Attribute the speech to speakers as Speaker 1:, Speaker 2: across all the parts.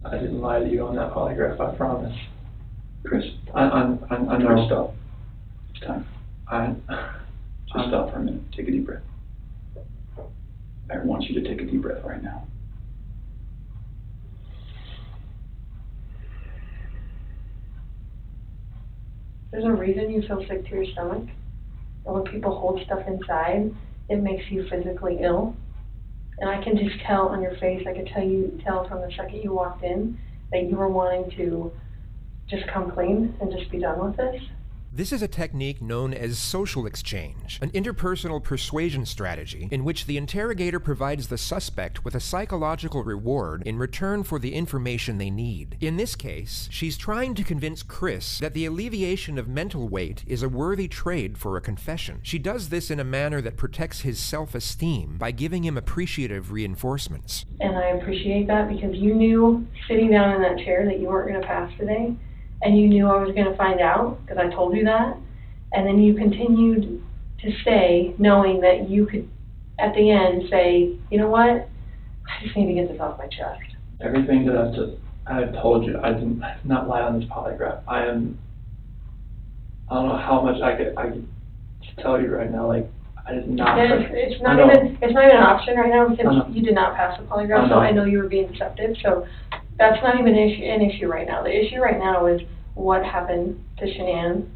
Speaker 1: I didn't lie to you on that polygraph, I promise.
Speaker 2: Chris,
Speaker 1: I know.
Speaker 2: Chris, stop. It's time. Just
Speaker 1: I'm-
Speaker 2: stop for a minute. Take a deep breath. I want you to take a deep breath right now.
Speaker 3: There's a reason you feel sick to your stomach. And when people hold stuff inside, it makes you physically ill. And I can just tell on your face, I could tell from the second you walked in that you were wanting to just come clean and just be done with this.
Speaker 4: This is a technique known as social exchange, an interpersonal persuasion strategy in which the interrogator provides the suspect with a psychological reward in return for the information they need. In this case, she's trying to convince Chris that the alleviation of mental weight is a worthy trade for a confession. She does this in a manner that protects his self-esteem by giving him appreciative reinforcements.
Speaker 3: And I appreciate that because you knew sitting down in that chair that you weren't going to pass today. And you knew I was going to find out, because I told you that, and then you continued to stay knowing that you could, at the end, say, you know what, I just need to get this off my chest.
Speaker 1: Everything that I've told you, I did not lie on this polygraph. I don't know how much I could tell you right now, like, I did not.
Speaker 3: It's not even an option right now because you did not pass the polygraph, so I know you were being deceptive, so that's not even an issue right now. The issue right now is what happened to Shanann,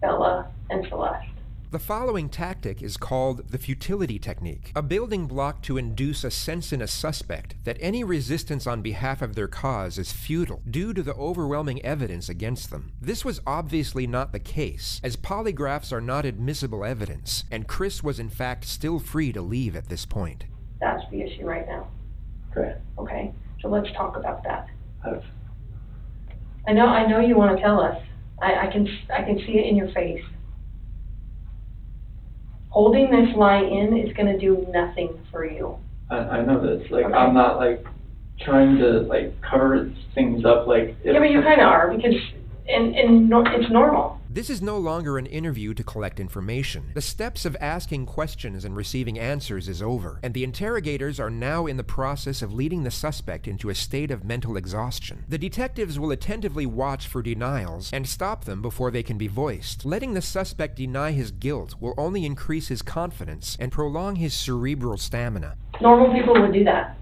Speaker 3: Bella, and Celeste.
Speaker 4: The following tactic is called the futility technique, a building block to induce a sense in a suspect that any resistance on behalf of their cause is futile due to the overwhelming evidence against them. This was obviously not the case, as polygraphs are not admissible evidence, and Chris was in fact still free to leave at this point.
Speaker 3: That's the issue right now.
Speaker 1: Okay.
Speaker 3: Okay, so let's talk about that.
Speaker 1: I've
Speaker 3: I know you want to tell us. I can see it in your face. Holding this lie in is going to do nothing for you.
Speaker 1: I know this. Like,
Speaker 3: Okay.
Speaker 1: I'm not, like, trying to, like, cover things up, like...
Speaker 3: Yeah, but you kind of are, because it's normal.
Speaker 4: This is no longer an interview to collect information. The steps of asking questions and receiving answers is over, and the interrogators are now in the process of leading the suspect into a state of mental exhaustion. The detectives will attentively watch for denials and stop them before they can be voiced. Letting the suspect deny his guilt will only increase his confidence and prolong his cerebral stamina.
Speaker 3: Normal people would do that.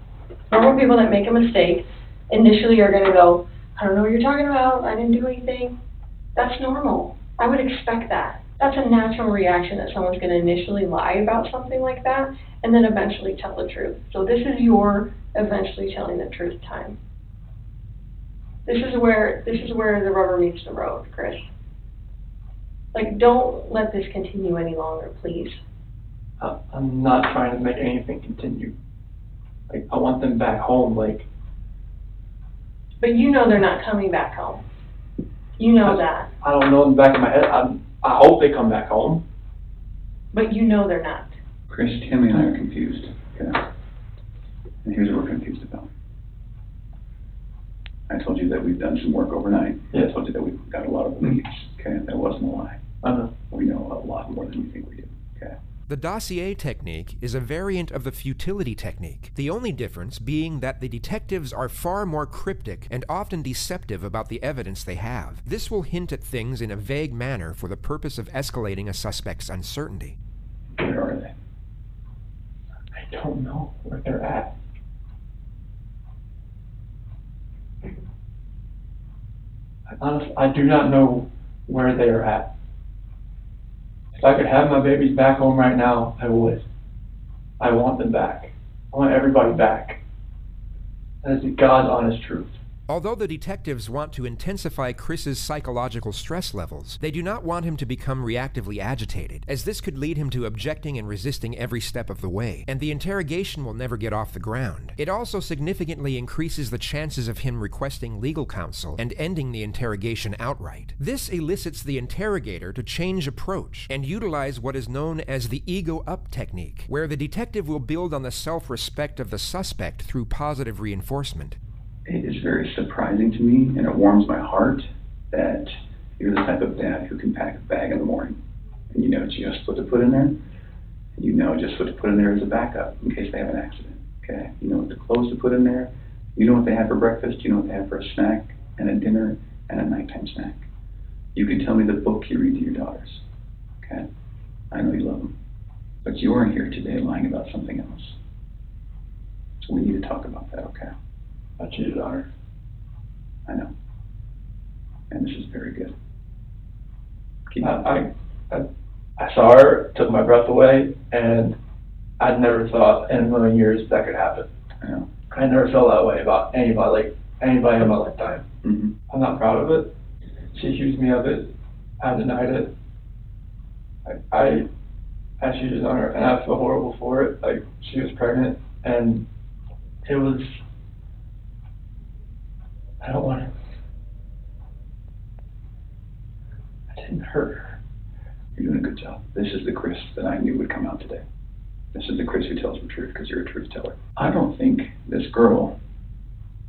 Speaker 3: Normal people that make a mistake initially are going to go, I don't know what you're talking about, I didn't do anything. That's normal. I would expect that. That's a natural reaction that someone's going to initially lie about something like that and then eventually tell the truth. So this is your eventually telling the truth time. This is where the rubber meets the road, Chris. Like, don't let this continue any longer, please.
Speaker 1: I'm not trying to make anything continue. Like, I want them back home, like...
Speaker 3: But you know they're not coming back home. You know that.
Speaker 1: I don't know in the back of my head. I hope they come back home.
Speaker 3: But you know they're not.
Speaker 2: Chris, Tammy and I are confused, okay? And here's what we're confused about. I told you that we've done some work overnight.
Speaker 1: Yeah.
Speaker 2: I told you that we've got a lot of leads, okay? That wasn't a lie.
Speaker 1: I know.
Speaker 2: We know a lot more than you think we do, okay?
Speaker 4: The dossier technique is a variant of the futility technique, the only difference being that the detectives are far more cryptic and often deceptive about the evidence they have. This will hint at things in a vague manner for the purpose of escalating a suspect's uncertainty.
Speaker 2: Where are they?
Speaker 1: I don't know where they're at. Honestly, I do not know where they are at. If I could have my babies back home right now, I would. I want them back. I want everybody back. That is the God's honest truth.
Speaker 4: Although the detectives want to intensify Chris's psychological stress levels, they do not want him to become reactively agitated, as this could lead him to objecting and resisting every step of the way, and the interrogation will never get off the ground. It also significantly increases the chances of him requesting legal counsel and ending the interrogation outright. This elicits the interrogator to change approach and utilize what is known as the ego-up technique, where the detective will build on the self-respect of the suspect through positive reinforcement.
Speaker 2: It is very surprising to me, and it warms my heart that you're the type of dad who can pack a bag in the morning, and you know just what to put in there, and you know just what to put in there as a backup in case they have an accident, okay? You know what the clothes to put in there, You know what they have for breakfast, you know what they have for a snack, and a dinner, and a nighttime snack. You can tell me the book you read to your daughters, okay? I know you love them. But you aren't here today lying about something else. So we need to talk about that, okay?
Speaker 1: I cheated on her.
Speaker 2: I know. And this is very good. Keep on.
Speaker 1: I saw her, took my breath away, and I'd never thought in a million years that could happen.
Speaker 2: I know.
Speaker 1: I never felt that way about anybody in my lifetime.
Speaker 2: Mm-hmm.
Speaker 1: I'm not proud of it. She accused me of it. I denied it. I cheated on her, and I feel horrible for it. Like, she was pregnant, and it was, I don't want to, I didn't hurt her.
Speaker 2: You're doing a good job. This is the Chris that I knew would come out today. This is the Chris who tells the truth, because you're a truth teller. I don't think this girl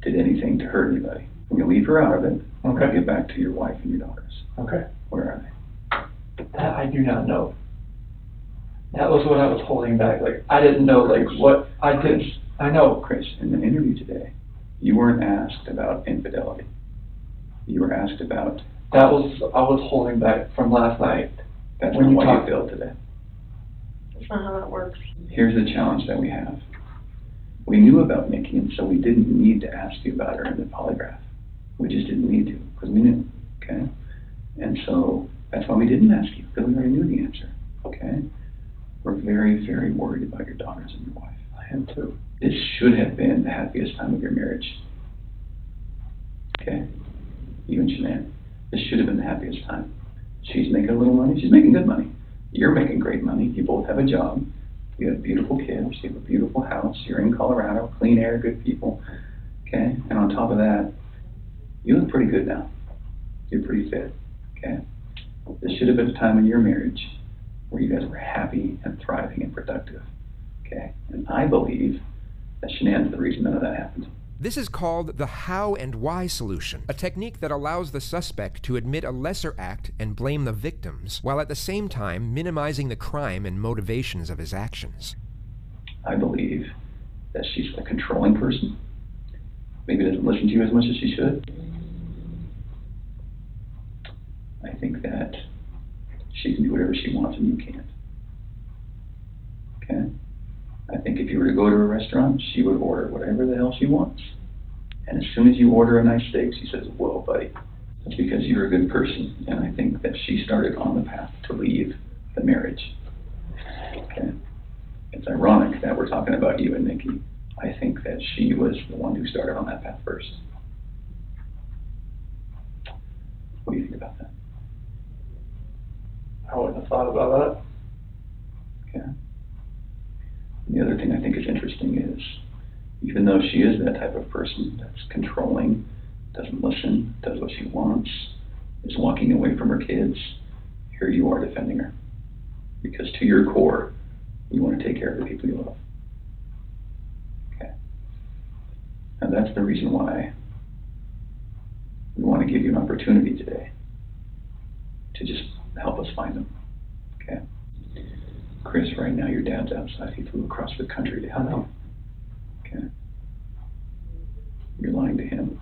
Speaker 2: did anything to hurt anybody. When you leave her out of it,
Speaker 1: Okay.
Speaker 2: get back to your wife and your daughters.
Speaker 1: Okay.
Speaker 2: Where are they?
Speaker 1: That I do not know. That was what I was holding back. Like, I didn't know, like, what I did. I know.
Speaker 2: Chris, in the interview today, you weren't asked about infidelity. You were asked about...
Speaker 1: I was holding back from last night.
Speaker 2: That's
Speaker 1: When
Speaker 2: not
Speaker 1: you
Speaker 2: why
Speaker 1: talk-
Speaker 2: you failed today.
Speaker 3: That's not how that works.
Speaker 2: Here's the challenge that we have. We knew about Nikki, and so we didn't need to ask you about her in the polygraph. We just didn't need to, because we knew, okay? And so that's why we didn't ask you, because we already knew the answer, okay? We're very, very worried about your daughters and your wife.
Speaker 1: I am too.
Speaker 2: This should have been the happiest time of your marriage, okay? You and Shanann. This should have been the happiest time. She's making a little money. She's making good money. You're making great money. You both have a job. You have beautiful kids. You have a beautiful house. You're in Colorado. Clean air, good people. Okay? And on top of that, you look pretty good now. You're pretty fit. Okay? This should have been a time in your marriage where you guys were happy and thriving and productive. Okay? And I believe that Shanann's the reason none of that happened.
Speaker 4: This is called the how and why solution, a technique that allows the suspect to admit a lesser act and blame the victims, while at the same time minimizing the crime and motivations of his actions.
Speaker 2: I believe that she's a controlling person. Maybe doesn't listen to you as much as she should. I think that she can do whatever she wants and you can't. Okay? I think if you were to go to a restaurant, she would order whatever the hell she wants. And as soon as you order a nice steak, she says, whoa, buddy. That's because you're a good person. And I think that she started on the path to leave the marriage. Okay? It's ironic that we're talking about you and Nikki. I think that she was the one who started on that path first. What do you think about that?
Speaker 1: I wouldn't have thought about
Speaker 2: Okay. And the other thing I think is interesting is, even though she is that type of person that's controlling, doesn't listen, does what she wants, is walking away from her kids, here you are defending her. Because to your core, you want to take care of the people you love. Okay. And that's the reason why we want to give you an opportunity today to just help us find them. Okay. Chris, right now your dad's outside. He flew across the country to help you. Okay. You're lying to him.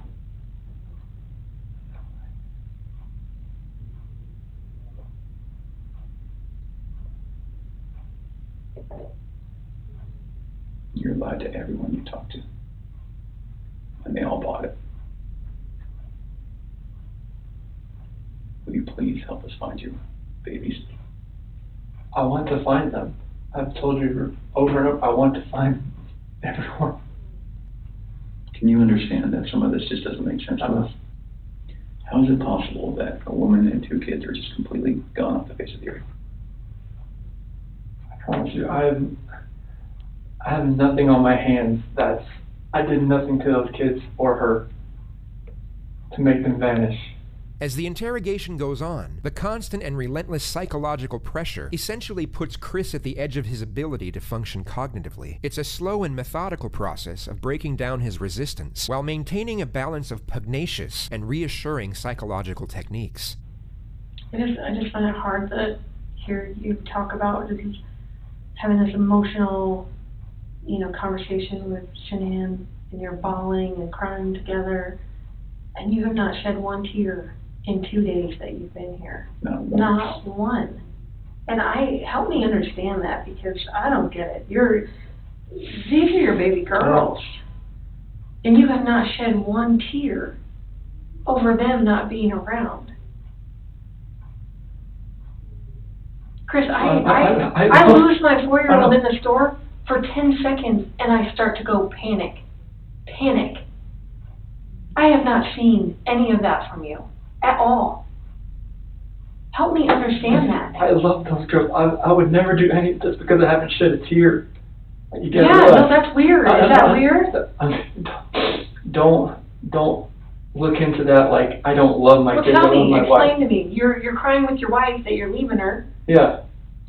Speaker 2: You're lied to everyone you talk to. And they all bought it. Will you please help us find your babies?
Speaker 1: I want to find them. I've told you over and over, I want to find everyone.
Speaker 2: Can you understand that some of this just doesn't make sense to us? How is it possible that a woman and 2 kids are just completely gone off the face of the earth?
Speaker 1: I promise you, I have nothing on my hands I did nothing to those kids or her to make them vanish.
Speaker 4: As the interrogation goes on, the constant and relentless psychological pressure essentially puts Chris at the edge of his ability to function cognitively. It's a slow and methodical process of breaking down his resistance while maintaining a balance of pugnacious and reassuring psychological techniques.
Speaker 3: I just find it hard to hear you talk about just having this emotional, conversation with Shanann and you're bawling and crying together, and you have not shed one tear in 2 days that you've been here.
Speaker 2: Not once.
Speaker 3: Not one. And help me understand that, because I don't get it. These are your baby girls, and you have not shed one tear over them not being around. Chris, I lose my 4-year-old in the store for 10 seconds, and I start to go panic. I have not seen any of that from you at all. Help me understand that.
Speaker 1: I love those girls. I would never do any just because I haven't shed a tear. You get
Speaker 3: Yeah, no, that's weird. Is that weird?
Speaker 1: Don't look into that like I don't love my kids.
Speaker 3: Tell
Speaker 1: I love
Speaker 3: me,
Speaker 1: my wife.
Speaker 3: explain to me. You're crying with your wife that you're leaving her,
Speaker 1: Yeah.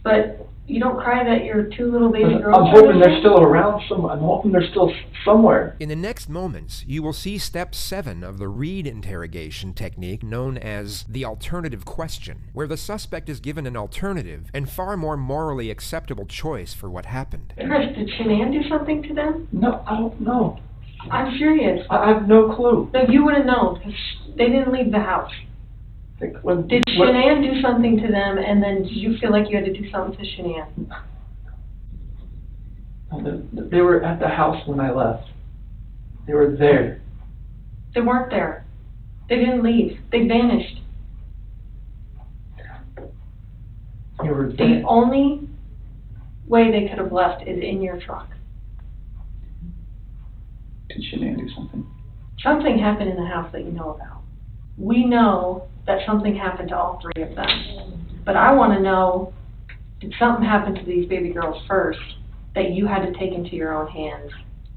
Speaker 3: but you don't cry that your 2 little baby girls
Speaker 1: I'm
Speaker 3: are
Speaker 1: hoping they're
Speaker 3: leaving?
Speaker 1: still around. I'm hoping they're still somewhere.
Speaker 4: In the next moments, you will see step 7 of the Reid interrogation technique known as the alternative question, where the suspect is given an alternative and far more morally acceptable choice for what happened.
Speaker 3: Chris, did Shanann do something to them?
Speaker 1: No, I don't know.
Speaker 3: I'm serious.
Speaker 1: I have no clue.
Speaker 3: No, you would have known, because they didn't leave the house. Did Shanann do something to them, and then did you feel like you had to do something to Shanann?
Speaker 1: They were at the house when I left. They were there.
Speaker 3: They weren't there. They didn't leave. They vanished.
Speaker 1: They were
Speaker 3: The
Speaker 1: there.
Speaker 3: only way they could have left is in your truck.
Speaker 2: Did Shanann do something?
Speaker 3: Something happened in the house that you know about. We know that something happened to all 3 of them. But I want to know, did something happen to these baby girls first that you had to take into your own hands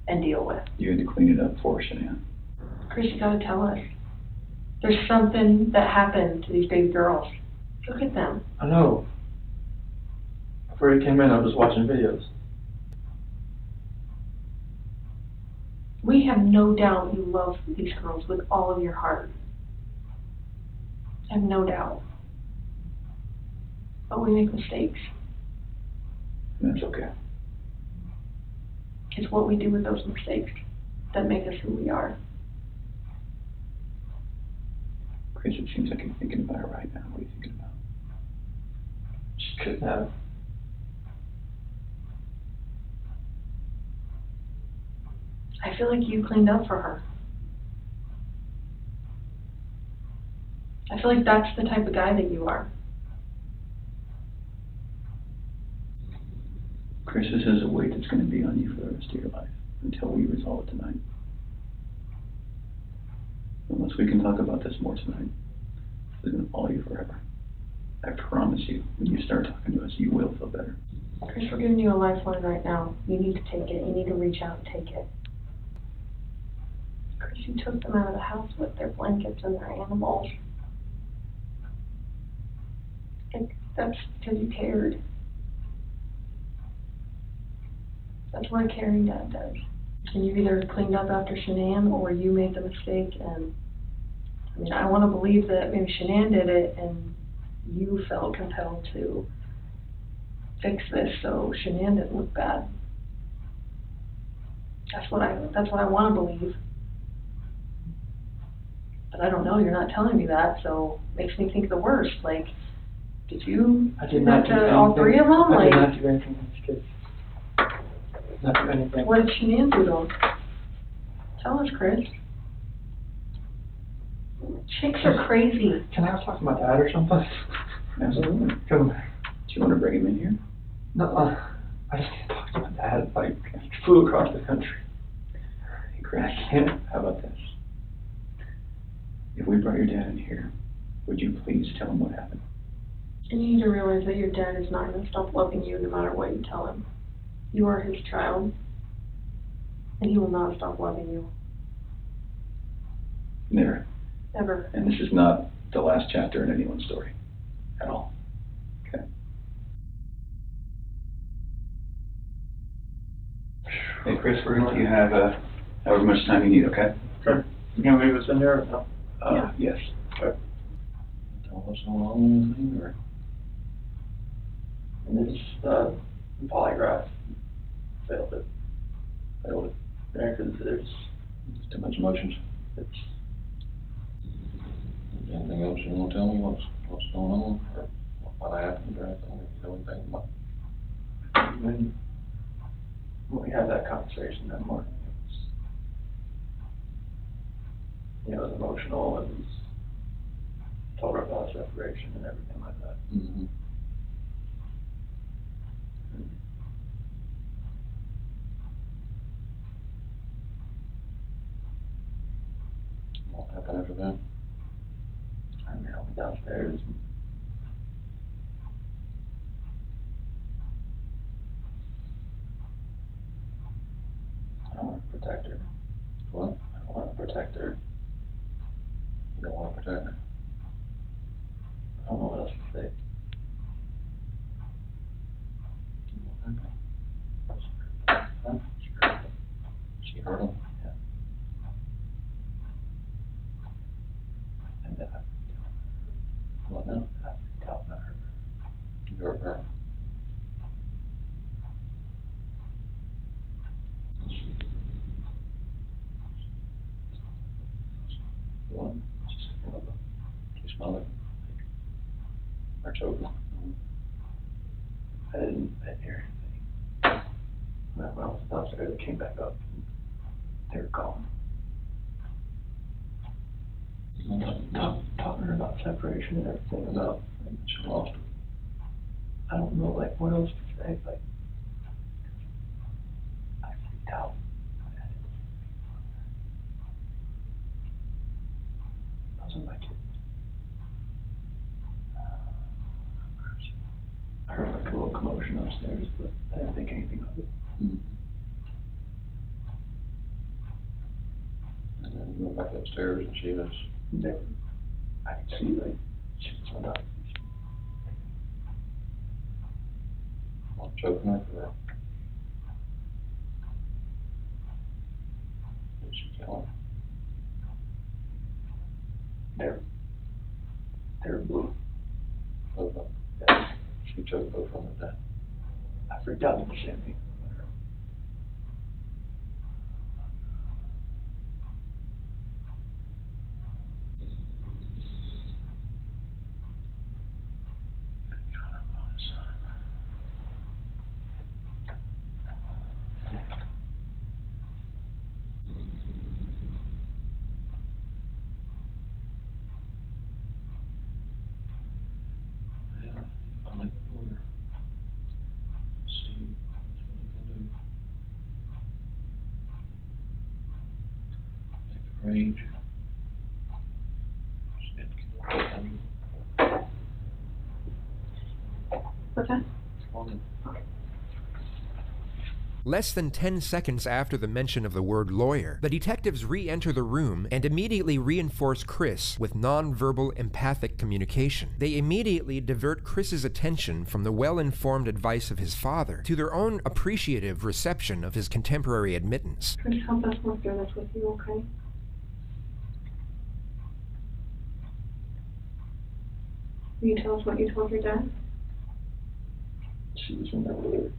Speaker 3: and deal with?
Speaker 2: You had to clean it up for Shanann.
Speaker 3: Chris, you got to tell us. There's something that happened to these baby girls. Look at them.
Speaker 1: I know. Before he came in, I was watching videos.
Speaker 3: We have no doubt you love these girls with all of your heart. I have no doubt. But we make mistakes.
Speaker 2: That's okay.
Speaker 3: It's what we do with those mistakes that make us who we are.
Speaker 2: Chris, it seems like you're thinking about it right now. What are you thinking about?
Speaker 1: She couldn't have.
Speaker 3: I feel like you cleaned up for her. I feel like that's the type of guy that you are.
Speaker 2: Chris, this is a weight that's going to be on you for the rest of your life until we resolve it tonight. Unless we can talk about this more tonight, it's going to follow you forever. I promise you, when you start talking to us, you will feel better.
Speaker 3: Chris, we're giving you a lifeline right now. You need to take it. You need to reach out and take it. Chris, you took them out of the house with their blankets and their animals. And that's because you cared. That's what a caring dad does. And you either cleaned up after Shanann or you made the mistake. And I mean, I want to believe that maybe Shanann did it and you felt compelled to fix this so Shanann didn't look bad. That's what I want to believe. But I don't know, you're not telling me that, so it makes me think the worst. Like, did you
Speaker 1: I
Speaker 3: do
Speaker 1: did
Speaker 3: that
Speaker 1: not do
Speaker 3: to
Speaker 1: anything.
Speaker 3: all 3 of them?
Speaker 1: I did
Speaker 3: Like,
Speaker 1: not do anything with these kids. Not do anything.
Speaker 3: what did Shanann do to them? Tell us, Chris. Chicks are crazy.
Speaker 1: Can I talk to my dad or something?
Speaker 2: Absolutely.
Speaker 1: Come.
Speaker 2: Do you want to bring him in here?
Speaker 1: No, I just can't talk to my dad. Like, he flew across the country.
Speaker 2: Hey, Chris,
Speaker 1: I can't.
Speaker 2: how about this? If we brought your dad in here, would you please tell him what happened?
Speaker 3: And you need to realize that your dad is not going to stop loving you no matter what you tell him. You are his child, and he will not stop loving you.
Speaker 2: Never.
Speaker 3: Ever.
Speaker 2: And this is not the last chapter in anyone's story. At all. Okay. Hey, Chris, we're going to let you have however much time you need, okay?
Speaker 1: Okay. You gonna leave us in there or no?
Speaker 2: Yes.
Speaker 1: Okay.
Speaker 2: Tell us how long this thing, or?
Speaker 1: And it's, polygraph. Failed it.
Speaker 2: Yeah, 'cause there's too much emotions. It's,
Speaker 5: Anything else you wanna tell me, what's going on, or what happened, or anything, if you know anything about?
Speaker 1: When we had that conversation that morning, it was emotional, it was, told her about separation and everything like that.
Speaker 5: Mm-hmm. What happened after that?
Speaker 1: I mean, I went downstairs. I don't want to protect her.
Speaker 5: What?
Speaker 1: I don't want to protect her.
Speaker 5: You don't wanna protect her?
Speaker 1: I don't know what else to say.
Speaker 5: What happened?
Speaker 1: Huh?
Speaker 5: She hurt him?
Speaker 1: Yeah. And that,
Speaker 5: What now?
Speaker 1: I freaked out when I heard her.
Speaker 5: You hurt her? What? She smothered? Or choking?
Speaker 1: I didn't hear anything. When I was downstairs, I came back up, and they were gone. Talking to her about separation and everything, about, like,
Speaker 5: She lost her.
Speaker 1: I don't know, like, what else to say, like, I freaked out. Those are my kids. I heard like a little commotion upstairs, but I didn't think anything of it.
Speaker 5: Mm-hmm. And then you went back upstairs and she was,
Speaker 1: They were, I could see, like, she was on top.
Speaker 5: what, choking her, or? Did she kill
Speaker 1: They were blue.
Speaker 5: her? Both of them?
Speaker 1: Yeah.
Speaker 5: She choked both of them to death.
Speaker 1: I freaked out at the same thing.
Speaker 5: Yeah, I like the lawyer. See what you can do. Make the range. Just get to kill
Speaker 3: What's that?
Speaker 5: them.
Speaker 4: Less than 10 seconds after the mention of the word lawyer, the detectives re-enter the room and immediately reinforce Chris with non-verbal empathic communication. They immediately divert Chris's attention from the well-informed advice of his father to their own appreciative reception of his contemporary admittance.
Speaker 3: Chris, help us work through this with you, okay? Will you tell us what you told your dad?
Speaker 1: She was in there with her.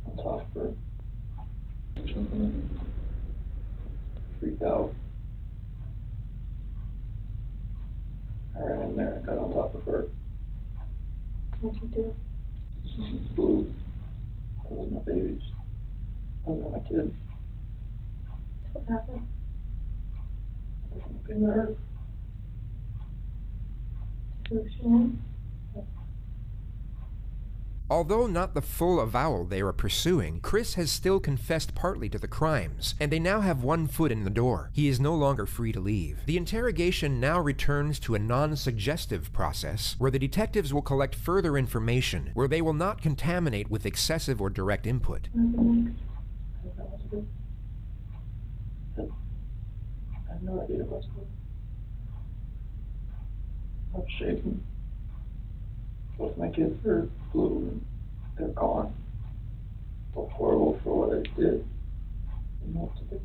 Speaker 1: On top of her. Freaked out. I ran in there and got on top of her.
Speaker 3: What'd you do?
Speaker 1: Blue. Those are my babies. Those are my kids.
Speaker 3: What happened?
Speaker 1: I was looking at her.
Speaker 3: Who was she in?
Speaker 4: Although not the full avowal they are pursuing, Chris has still confessed partly to the crimes, and they now have one foot in the door. He is no longer free to leave. The interrogation now returns to a non-suggestive process, where the detectives will collect further information, where they will not contaminate with excessive or direct input.
Speaker 1: I have no idea what's going on. I'm shaking. Both my kids are blue and they're gone. So horrible for what I did. I don't know what to do.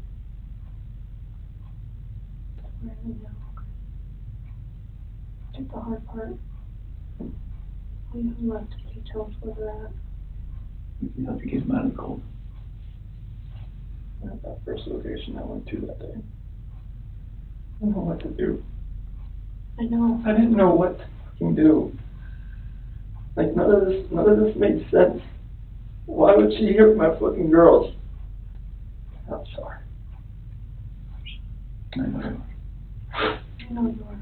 Speaker 3: Where are they now? That's the hard part. All you have left is details where they're at.
Speaker 2: we can help you get them out of the cold. At that first location I went to that day. I don't know what to do.
Speaker 3: I know.
Speaker 2: I didn't know what to fucking do. Like, none of this made sense. Why would she hurt my fucking girls? I'm sorry. I know.
Speaker 3: I know you are.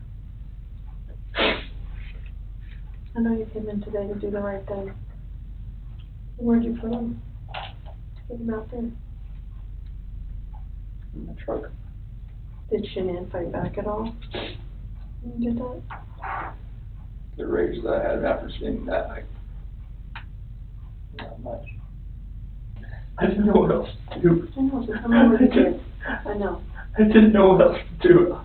Speaker 3: I know you came in today to do the right thing. Where'd you put him? Get him out there.
Speaker 2: In the truck.
Speaker 3: Did Shanann fight back at all? When you did that?
Speaker 2: The rage that I had after seeing that, not much. I didn't know what else to do.
Speaker 3: I know, so tell me what you did. I know.
Speaker 2: I didn't know what else to do.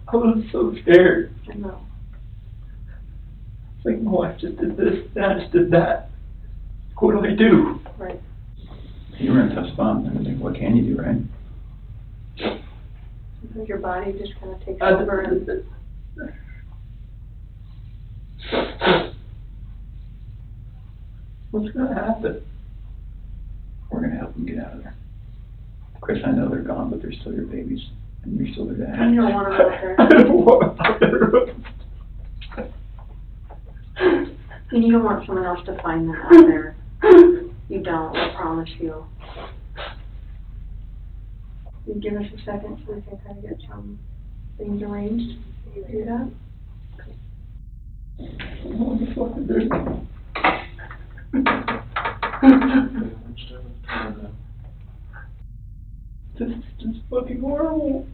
Speaker 2: I was so scared.
Speaker 3: I know.
Speaker 2: It's like, my wife just did this, and I just did that. What do I do?
Speaker 3: Right.
Speaker 2: You were in a tough spot. I mean, what can you do, right?
Speaker 3: Sometimes your body just kind of takes over and...
Speaker 2: What's going to happen? We're going to help them get out of there. Chris, I know they're gone, but they're still your babies, and you're still their dad.
Speaker 3: And you don't want them out there.
Speaker 2: I don't want them out there.
Speaker 3: And you don't want someone else to find them out there. You don't, I promise you. You give us a second so we can kind of get some things arranged. Can you do that?
Speaker 2: What the fuck is this? This is just fucking horrible.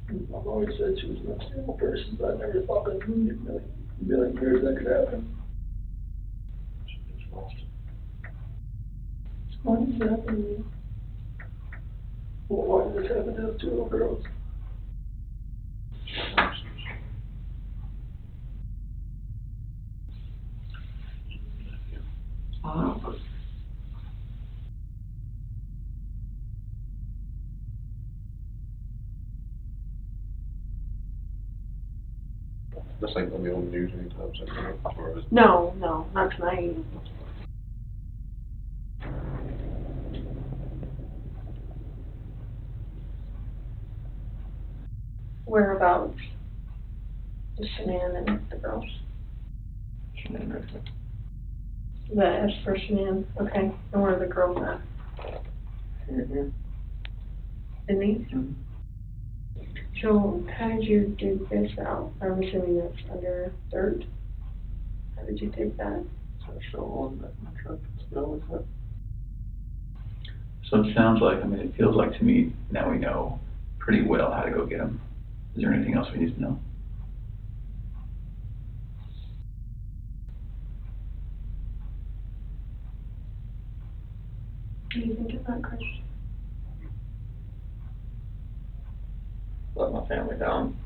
Speaker 2: I've always said she was an unstable person, but I never thought in a million years that could happen. Why does this happen to me? Why did this happen to those two little girls?
Speaker 5: This ain't gonna be on the news anytime soon, as far as.
Speaker 3: No, not tonight. Whereabouts is Shanann and the girls?
Speaker 2: Shanann right there.
Speaker 3: The S for Shanann, okay. And where are the girls at?
Speaker 2: Here.
Speaker 3: In these?
Speaker 2: Mhm.
Speaker 3: So how did you dig this out? I'm assuming that's under dirt. How did you dig that?
Speaker 2: So I show on my truck. So it sounds like, it feels like to me, now we know pretty well how to go get them. Is there anything else we need to know?
Speaker 3: What do you think of that, Chris?
Speaker 2: Let my family down.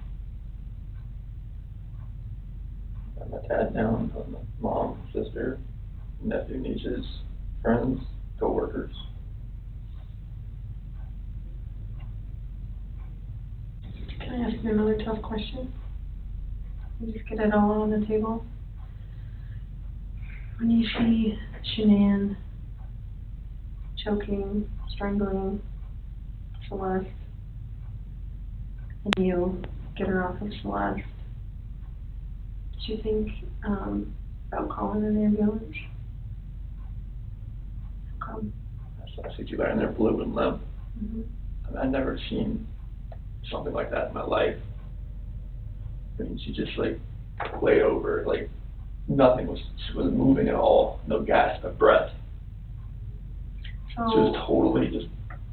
Speaker 2: Let my dad down, let my mom, sister, nephew, nieces, friends, co-workers.
Speaker 3: Can I ask you another tough question? You just get it all on the table. When you see Shanann choking, strangling Celeste, and you get her off of Celeste, did you think about calling an ambulance? How come?
Speaker 2: I see you laying there blue and limp.
Speaker 3: Mm-hmm.
Speaker 2: I've never seen something like that in my life. She just laid over, nothing she wasn't moving at all, no gasp of breath. She was totally just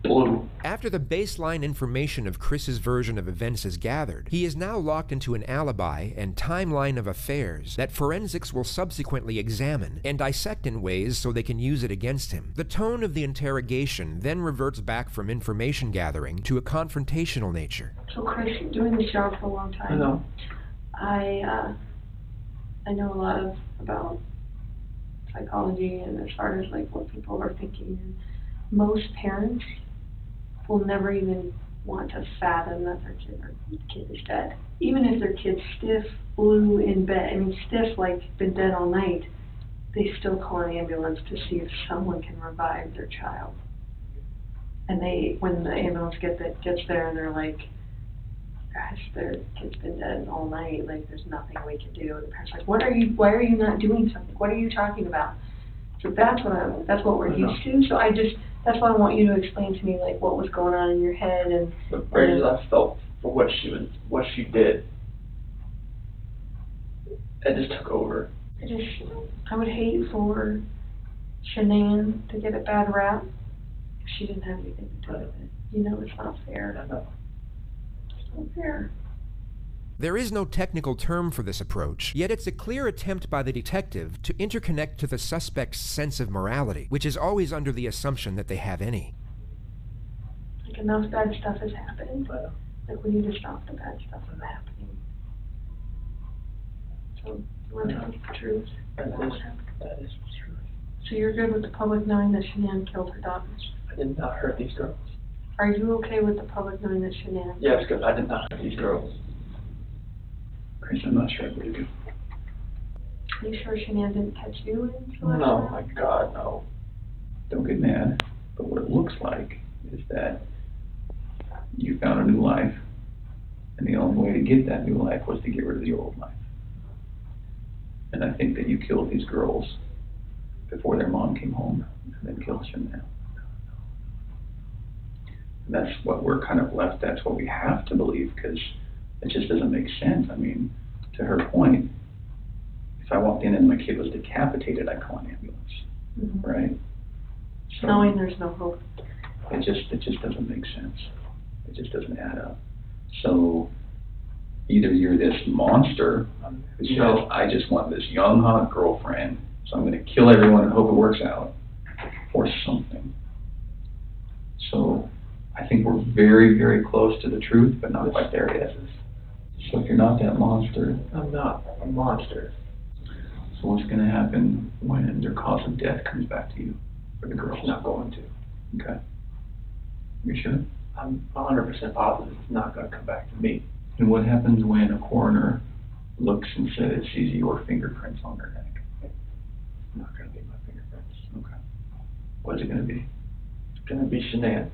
Speaker 2: blue.
Speaker 4: After the baseline information of Chris's version of events is gathered, he is now locked into an alibi and timeline of affairs that forensics will subsequently examine and dissect in ways so they can use it against him. The tone of the interrogation then reverts back from information gathering to a confrontational nature.
Speaker 3: So Chris, you're doing this job for a long time.
Speaker 2: I know.
Speaker 3: I know a lot about psychology and as far as what people are thinking. And most parents will never even want to fathom that their kid is dead. Even if their kid's stiff, blue in bed, stiff been dead all night, they still call an ambulance to see if someone can revive their child. And when the ambulance gets there and they're like, gosh, their kid's been dead all night, like, there's nothing we can do. And the parent's like, why are you not doing something? What are you talking about? So that's what we're used to. So that's why I want you to explain to me, like, what was going on in your head and.
Speaker 1: The rage I felt for what she did, it just took over.
Speaker 3: I would hate for Shanann to get a bad rap if she didn't have anything to do with it. You know, it's not fair.
Speaker 1: I know.
Speaker 3: It's not fair.
Speaker 4: There is no technical term for this approach, yet it's a clear attempt by the detective to interconnect to the suspect's sense of morality, which is always under the assumption that they have any.
Speaker 3: Like, enough bad stuff has happened. Like, we need to stop the bad stuff from happening. So, do you want to tell us the truth?
Speaker 1: That is true.
Speaker 3: So you're good with the public knowing that Shanann killed her daughters?
Speaker 1: I did not hurt these girls.
Speaker 3: Are you okay with the public knowing that Shanann?
Speaker 1: Yes, because I did not hurt these girls.
Speaker 2: Chris, I'm not sure I believe you.
Speaker 3: Are you sure Shanann didn't catch you in?
Speaker 1: No, my God, no.
Speaker 2: Don't get mad, but what it looks like is that you found a new life, and the only way to get that new life was to get rid of the old life. And I think that you killed these girls before their mom came home, and then killed Shanann. And that's what we're kind of left, that's what we have to believe, because it just doesn't make sense. I mean, to her point, if I walked in and my kid was decapitated, I'd call an ambulance, right? So
Speaker 3: knowing there's no hope.
Speaker 2: It just doesn't make sense. It just doesn't add up. So either you're this monster who says, I just want this young, hot girlfriend, so I'm going to kill everyone and hope it works out, or something. So I think we're very, very close to the truth, but not quite there yet. So if you're not that monster,
Speaker 1: I'm not a monster.
Speaker 2: so what's going to happen when their cause of death comes back to you for the girls?
Speaker 1: It's not going to.
Speaker 2: Okay. You sure?
Speaker 1: I'm 100% positive it's not going to come back to me.
Speaker 2: And what happens when a coroner looks and says, sees your fingerprints on her neck?
Speaker 1: It's not going to be my fingerprints.
Speaker 2: Okay. What is it going to be?
Speaker 1: It's going to be Shanann's.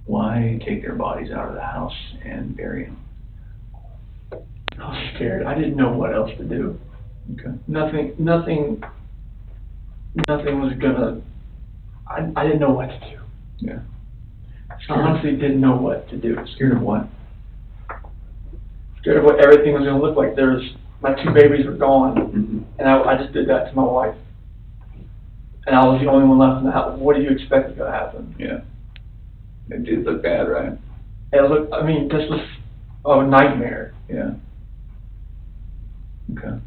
Speaker 2: Why take their bodies out of the house and bury them?
Speaker 1: I was scared. I didn't know what else to do.
Speaker 2: Okay.
Speaker 1: Nothing was gonna, I didn't know what to do.
Speaker 2: Yeah.
Speaker 1: I honestly didn't know what to do.
Speaker 2: Scared of what?
Speaker 1: Scared of what everything was gonna look like. My 2 babies were gone,
Speaker 2: Mm-hmm.
Speaker 1: and I just did that to my wife. And I was the only one left in the house. What do you expect is gonna happen?
Speaker 2: Yeah. It did look bad, right?
Speaker 1: This was a nightmare.
Speaker 2: Yeah. Okay.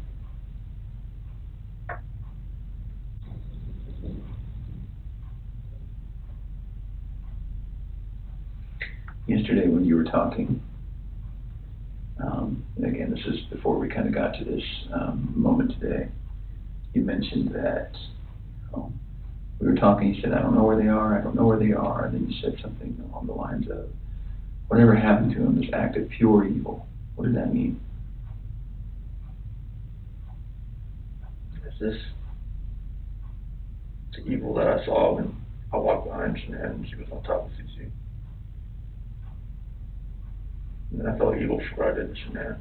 Speaker 2: Yesterday when you were talking, and again, this is before we kind of got to this moment today, you mentioned that we were talking, you said, I don't know where they are, and then you said something along the lines of, whatever happened to them, this act of pure evil. What does that mean?
Speaker 1: It's the evil that I saw when I walked behind Shanann and she was on top of CC. And then I felt evil for what I did to Shanann.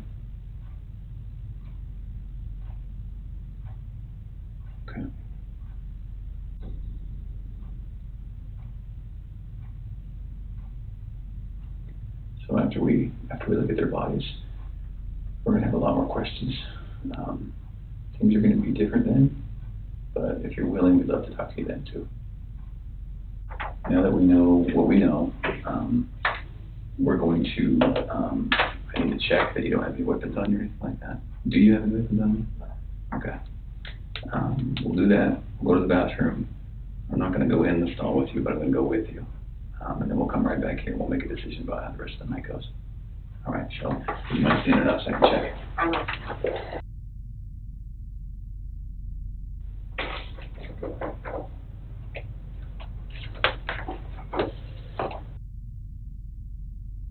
Speaker 2: Okay. So after we look at their bodies, we're going to have a lot more questions. Things are going to be different then, but if you're willing, we'd love to talk to you then too. Now that we know what we know, we're going to, I need to check that you don't have any weapons on you or anything like that. Do you have any weapons on you? Okay. We'll do that. We'll go to the bathroom. I'm not going to go in the stall with you, but I'm going to go with you. And then we'll come right back here and we'll make a decision about how the rest of the night goes. All right, so you mind standing up so I can check?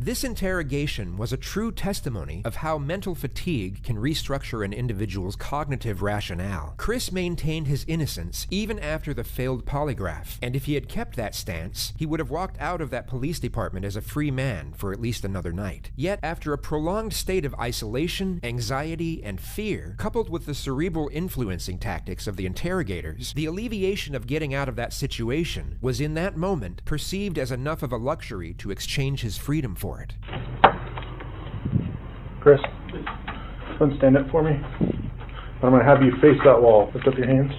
Speaker 4: This interrogation was a true testimony of how mental fatigue can restructure an individual's cognitive rationale. Chris maintained his innocence even after the failed polygraph, and if he had kept that stance, he would have walked out of that police department as a free man for at least another night. Yet, after a prolonged state of isolation, anxiety, and fear, coupled with the cerebral influencing tactics of the interrogators, the alleviation of getting out of that situation was in that moment perceived as enough of a luxury to exchange his freedom for it.
Speaker 6: Chris, stand up for me. I'm going to have you face that wall. Lift up your hands.